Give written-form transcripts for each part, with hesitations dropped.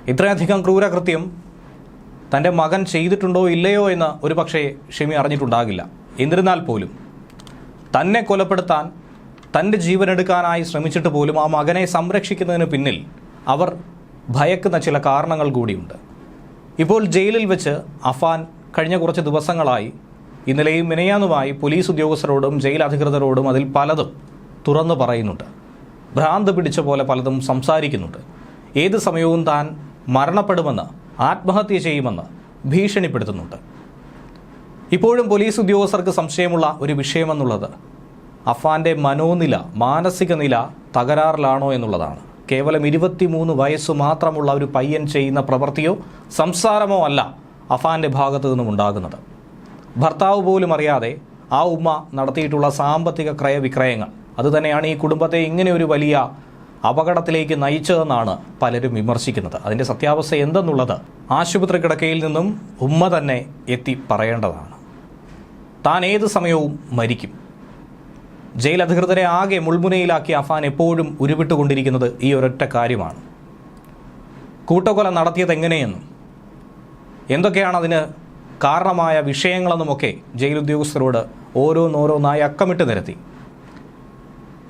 ഇത്രയധികം ക്രൂരകൃത്യം തൻ്റെ മകൻ ചെയ്തിട്ടുണ്ടോ ഇല്ലയോ എന്ന് ഒരു പക്ഷേ ഷിമി അറിഞ്ഞിട്ടുണ്ടാകില്ല. എന്നിരുന്നാൽ പോലും തന്നെ കൊലപ്പെടുത്താൻ തൻ്റെ ജീവനെടുക്കാനായി ശ്രമിച്ചിട്ട് പോലും ആ മകനെ സംരക്ഷിക്കുന്നതിന് പിന്നിൽ അവർ ഭയക്കുന്ന ചില കാരണങ്ങൾ കൂടിയുണ്ട്. ഇപ്പോൾ ജയിലിൽ വെച്ച് അഫാൻ കഴിഞ്ഞ കുറച്ച് ദിവസങ്ങളായി ഇന്നലെയും മിനിയാന്നുമായി പോലീസ് ഉദ്യോഗസ്ഥരോടും ജയിൽ അധികൃതരോടും അതിൽ പലതും തുറന്നു പറയുന്നുണ്ട്. ഭ്രാന്ത് പിടിച്ച പോലെ പലതും സംസാരിക്കുന്നുണ്ട്. ഏത് സമയവും താൻ മരണപ്പെടുമെന്ന്, ആത്മഹത്യ ചെയ്യുമെന്ന് ഭീഷണിപ്പെടുത്തുന്നുണ്ട്. ഇപ്പോഴും പോലീസ് ഉദ്യോഗസ്ഥർക്ക് സംശയമുള്ള ഒരു വിഷയമെന്നുള്ളത് അഫാൻ്റെ മനോനില, മാനസിക നില തകരാറിലാണോ എന്നുള്ളതാണ്. കേവലം 23 വയസ്സ് മാത്രമുള്ള ഒരു പയ്യൻ ചെയ്യുന്ന പ്രവൃത്തിയോ സംസാരമോ അല്ല അഫാൻ്റെ ഭാഗത്തു നിന്നും ഉണ്ടാകുന്നത്. ഭർത്താവ് പോലും അറിയാതെ ആ ഉമ്മ നടത്തിയിട്ടുള്ള സാമ്പത്തിക ക്രയവിക്രയങ്ങൾ അതുതന്നെയാണ് ഈ കുടുംബത്തെ ഇങ്ങനെ ഒരു വലിയ അപകടത്തിലേക്ക് നയിച്ചതെന്നാണ് പലരും വിമർശിക്കുന്നത്. അതിൻ്റെ സത്യാവസ്ഥ എന്തെന്നുള്ളത് ആശുപത്രി കിടക്കയിൽ നിന്നും ഉമ്മ തന്നെ എത്തി പറയേണ്ടതാണ്. താൻ ഏത് സമയവും മരിക്കും. ജയിൽ അധികൃതരെ ആകെ മുൾമുനയിലാക്കി അഫാൻ എപ്പോഴും ഉരുവിട്ടുകൊണ്ടിരിക്കുന്നത് ഈ ഒരൊറ്റ കാര്യമാണ്. കൂട്ടക്കൊല നടത്തിയത് എങ്ങനെയെന്നും എന്തൊക്കെയാണ് അതിന് കാരണമായ വിഷയങ്ങളെന്നുമൊക്കെ ജയിൽ ഉദ്യോഗസ്ഥരോട് ഓരോന്നോരോന്നായി അക്കമിട്ട് നിരത്തി.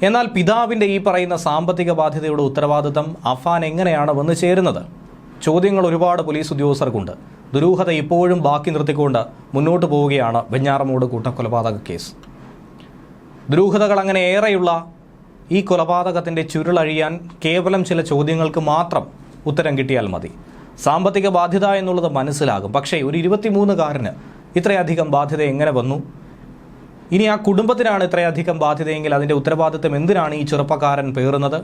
എന്നാൽ പിതാവിൻ്റെ ഈ പറയുന്ന സാമ്പത്തിക ബാധ്യതയുടെ ഉത്തരവാദിത്തം അഫാൻ എങ്ങനെയാണ് വന്നു ചേരുന്നത്? ചോദ്യങ്ങൾ ഒരുപാട് പോലീസ് ഉദ്യോഗസ്ഥർക്കുണ്ട്. ദുരൂഹത ഇപ്പോഴും ബാക്കി നിർത്തിക്കൊണ്ട് മുന്നോട്ട് പോവുകയാണ് വെഞ്ഞാറമൂട് കൂട്ടക്കൊലപാതക കേസ്. ദുരൂഹതകൾ അങ്ങനെ ഏറെയുള്ള ഈ കൊലപാതകത്തിൻ്റെ ചുരുളഴിയാൻ കേവലം ചില ചോദ്യങ്ങൾക്ക് മാത്രം ഉത്തരം കിട്ടിയാൽ മതി. സാമ്പത്തിക ബാധ്യത എന്നുള്ളത് മനസ്സിലാകും. പക്ഷേ ഒരു 23-കാരന് ഇത്രയധികം ബാധ്യത എങ്ങനെ വന്നു? ഇനി ആ കുടുംബത്തിനാണ് ഇത്രയധികം ബാധ്യതയെങ്കിൽ അതിൻ്റെ ഉത്തരവാദിത്വം എന്തിനാണ് ഈ ചെറുപ്പക്കാരൻ പേറുന്നത്?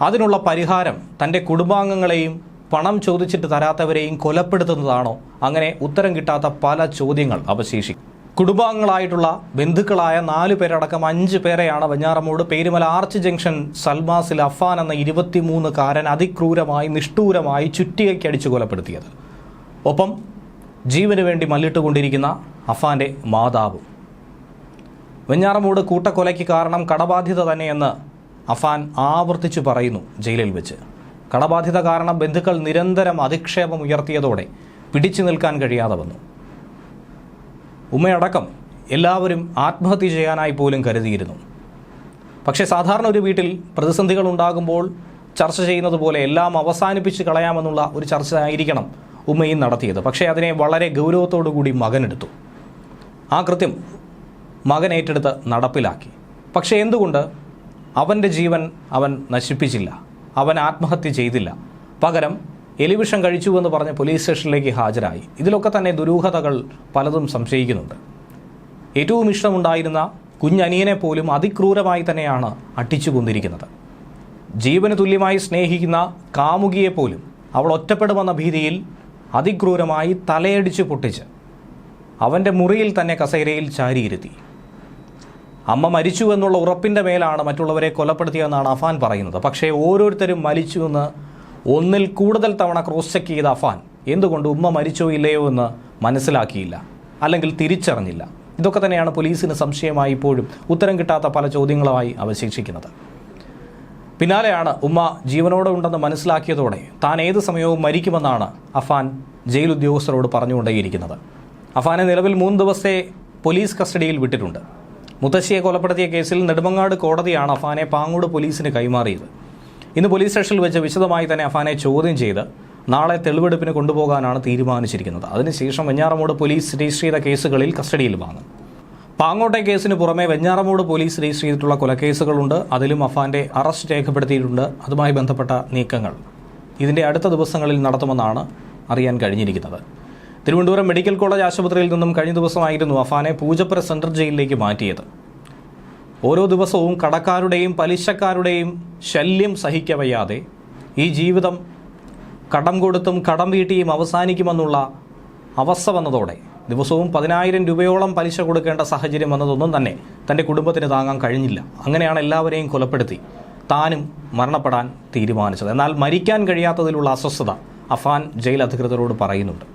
അതിനുള്ള പരിഹാരം തൻ്റെ കുടുംബാംഗങ്ങളെയും പണം ചോദിച്ചിട്ട് തരാത്തവരെയും കൊലപ്പെടുത്തുന്നതാണോ? അങ്ങനെ ഉത്തരം കിട്ടാത്ത പല ചോദ്യങ്ങൾ അവശേഷിക്കും. കുടുംബാംഗങ്ങളായിട്ടുള്ള ബന്ധുക്കളായ 4 പേരടക്കം 5 പേരെയാണ് വെഞ്ഞാറമൂട് പേരുമല ആർച്ച് ജംഗ്ഷൻ സൽമാസിൽ അഫാൻ എന്ന 23-കാരൻ അതിക്രൂരമായി നിഷ്ഠൂരമായി ചുറ്റികയ്ക്കടിച്ച് കൊലപ്പെടുത്തിയത്. ഒപ്പം ജീവന് വേണ്ടി മല്ലിട്ടുകൊണ്ടിരിക്കുന്ന അഫാൻ്റെ മാതാവും. വെഞ്ഞാറമൂട് കൂട്ടക്കൊലയ്ക്ക് കാരണം കടബാധ്യത തന്നെയെന്ന് അഫാൻ ആവർത്തിച്ചു പറയുന്നു ജയിലിൽ വെച്ച്. കടബാധ്യത കാരണം ബന്ധുക്കൾ നിരന്തരം അധിക്ഷേപം ഉയർത്തിയതോടെ പിടിച്ചു നിൽക്കാൻ കഴിയാതെ വന്നു. ഉമ്മയടക്കം എല്ലാവരും ആത്മഹത്യ ചെയ്യാനായി പോലും കരുതിയിരുന്നു. പക്ഷേ സാധാരണ ഒരു വീട്ടിൽ പ്രതിസന്ധികൾ ഉണ്ടാകുമ്പോൾ ചർച്ച ചെയ്യുന്നത് പോലെ എല്ലാം അവസാനിപ്പിച്ച് കളയാമെന്നുള്ള ഒരു ചർച്ച ആയിരിക്കണം ഉമ്മയും നടത്തിയത്. പക്ഷേ അതിനെ വളരെ ഗൗരവത്തോടു കൂടി മകനെടുത്തു. ആ കൃത്യം മകൻ ഏറ്റെടുത്ത് നടപ്പിലാക്കി. പക്ഷേ എന്തുകൊണ്ട് അവൻ്റെ ജീവൻ അവൻ നശിപ്പിച്ചില്ല? അവൻ ആത്മഹത്യ ചെയ്തില്ല. പകരം എലിവിഷം കഴിച്ചുവെന്ന് പറഞ്ഞ് പോലീസ് സ്റ്റേഷനിലേക്ക് ഹാജരായി. ഇതിലൊക്കെ തന്നെ ദുരൂഹതകൾ പലതും സംശയിക്കുന്നുണ്ട്. ഏറ്റവും ഇഷ്ടമുണ്ടായിരുന്ന കുഞ്ഞനിയനെ പോലും അതിക്രൂരമായി തന്നെയാണ് അട്ടിച്ചു കൊന്നിരിക്കുന്നത്. ജീവന് തുല്യമായി സ്നേഹിക്കുന്ന കാമുകിയെപ്പോലും അവൾ ഒറ്റപ്പെടുമെന്ന ഭീതിയിൽ അതിക്രൂരമായി തലയടിച്ച് പൊട്ടിച്ച് അവൻ്റെ മുറിയിൽ തന്നെ കസേരയിൽ ചാരിയിരുത്തി. അമ്മ മരിച്ചു എന്നുള്ള ഉറപ്പിൻ്റെ മേലാണ് മറ്റുള്ളവരെ കൊലപ്പെടുത്തിയതെന്നാണ് അഫാൻ പറയുന്നത്. പക്ഷേ ഓരോരുത്തരും മരിച്ചുവെന്ന് ഒന്നിൽ കൂടുതൽ തവണ ക്രോസ് ചെക്ക് ചെയ്ത അഫാൻ എന്തുകൊണ്ട് ഉമ്മ മരിച്ചോ ഇല്ലയോ എന്ന് മനസ്സിലാക്കിയില്ല, അല്ലെങ്കിൽ തിരിച്ചറിഞ്ഞില്ല? ഇതൊക്കെ തന്നെയാണ് പോലീസിന് സംശയമായി ഇപ്പോഴും ഉത്തരം കിട്ടാത്ത പല ചോദ്യങ്ങളുമായി അവശേഷിക്കുന്നത്. പിന്നാലെയാണ് ഉമ്മ ജീവനോടെ ഉണ്ടെന്ന് മനസ്സിലാക്കിയതോടെ താൻ ഏത് സമയവും മരിക്കുമെന്നാണ് അഫാൻ ജയിൽ ഉദ്യോഗസ്ഥരോട് പറഞ്ഞുകൊണ്ടേയിരിക്കുന്നത്. അഫാനെ നിലവിൽ 3 ദിവസത്തെ പോലീസ് കസ്റ്റഡിയിൽ വിട്ടിട്ടുണ്ട്. മുത്തശ്ശിയെ കൊലപ്പെടുത്തിയ കേസിൽ നെടുമങ്ങാട് കോടതിയാണ് അഫാനെ പാങ്ങോട് പോലീസിന് കൈമാറിയത്. ഇന്ന് പോലീസ് സ്റ്റേഷനിൽ വെച്ച് വിശദമായി തന്നെ അഫാനെ ചോദ്യം ചെയ്ത് നാളെ തെളിവെടുപ്പിന് കൊണ്ടുപോകാനാണ് തീരുമാനിച്ചിരിക്കുന്നത്. അതിനുശേഷം വെഞ്ഞാറമൂട് പോലീസ് രജിസ്റ്റർ ചെയ്ത കേസുകളിൽ കസ്റ്റഡിയിൽ വാങ്ങും. പാങ്ങോട്ടെ കേസിന് പുറമെ വെഞ്ഞാറമൂട് പോലീസ് രജിസ്റ്റർ ചെയ്തിട്ടുള്ള കൊലക്കേസുകളുണ്ട്. അതിലും അഫാൻ്റെ അറസ്റ്റ് രേഖപ്പെടുത്തിയിട്ടുണ്ട്. അതുമായി ബന്ധപ്പെട്ട നീക്കങ്ങൾ ഇതിൻ്റെ അടുത്ത ദിവസങ്ങളിൽ നടത്തുമെന്നാണ് അറിയാൻ കഴിഞ്ഞിരിക്കുന്നത്. തിരുവനന്തപുരം മെഡിക്കൽ കോളേജ് ആശുപത്രിയിൽ നിന്നും കഴിഞ്ഞ ദിവസമായിരുന്നു അഫാനെ പൂജപ്പുര സെൻട്രൽ ജയിലിലേക്ക് മാറ്റിയത്. ഓരോ ദിവസവും കടക്കാരുടെയും പലിശക്കാരുടെയും ശല്യം സഹിക്കവയ്യാതെ ഈ ജീവിതം കടം കൊടുത്തും കടം വീട്ടിയും അവസാനിക്കുമെന്നുള്ള അവസ്ഥ വന്നതോടെ ദിവസവും 10,000 രൂപയോളം പലിശ കൊടുക്കേണ്ട സാഹചര്യം വന്നതൊന്നും തന്നെ തൻ്റെ കുടുംബത്തിന് താങ്ങാൻ കഴിഞ്ഞില്ല. അങ്ങനെയാണ് എല്ലാവരെയും കൊലപ്പെടുത്തി താനും മരണപ്പെടാൻ തീരുമാനിച്ചത്. എന്നാൽ മരിക്കാൻ കഴിയാത്തതിലുള്ള അസ്വസ്ഥത അഫാൻ ജയിൽ അധികൃതരോട് പറയുന്നുണ്ട്.